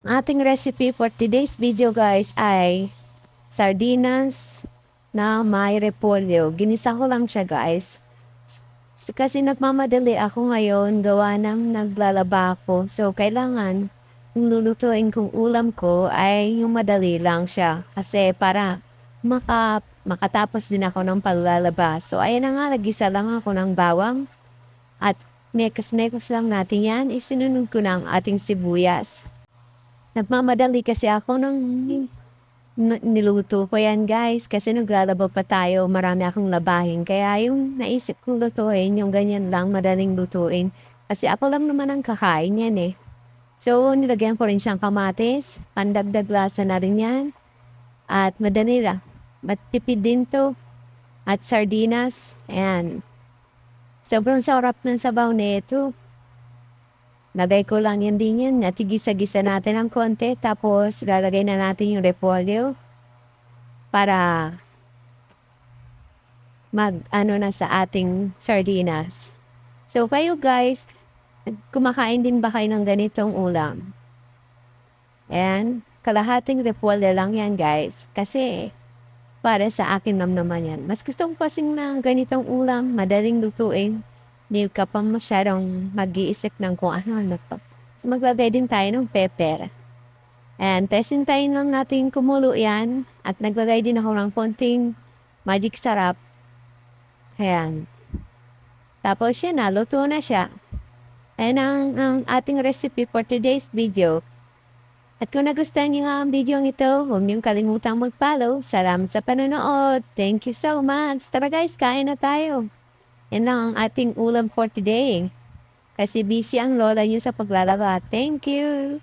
Ating recipe for today's video guys ay sardinas na may repolyo. Ginisa ko lang siya guys. Kasi nagmamadali ako ngayon gawa ng naglalaba ako. So kailangan yung lulutuin kong ulam ko ay yung madali lang siya. Kasi para makatapos din ako ng paglalaba. So ayan na nga, nagisa lang ako ng bawang. At mekos-mekos lang natin yan. Isinunod ko na ang ating sibuyas. Nagmamadali kasi ako ng niluto ko yan guys. Kasi naglalaba pa tayo, marami akong labahin. Kaya yung naisip kong lutuin, yung ganyan lang, madaling lutuin. Kasi ako lang naman ang kakain yan eh. So, nilagyan ko rin siyang kamatis. Pandagdag lasa na rin yan. At madali lang. Matipid din to. At sardinas. Ayan. Sobrang sarap ng sabaw nito. Lagay ko lang yan din yan. At igisa-gisa natin ng konti. Tapos, lalagay na natin yung repolyo. Para mag-ano na sa ating sardinas. So, kayo guys, kumakain din ba kayo ng ganitong ulam? Ayan. Kalahating repolyo lang yan guys. Kasi, para sa akin naman yan. Mas gusto ko kasing na ganitong ulam. Madaling lutuin. Hindi ka pa masyadong mag-iisip ng kung ano pa. So, maglagay din tayo ng pepper. And testin tayo lang natin kumulo yan. At naglagay din ako ng konting magic sarap. Ayan. Tapos yan na, luto na siya. Ayan ang ating recipe for today's video. At kung nagustuhan niyo nga ang video ito, huwag niyong kalimutang mag-follow. Salamat sa panonood. Thank you so much. Tara guys, kain na tayo. Yan lang ang ating ulam for today. Kasi busy ang lola niyo sa paglalaba. Thank you.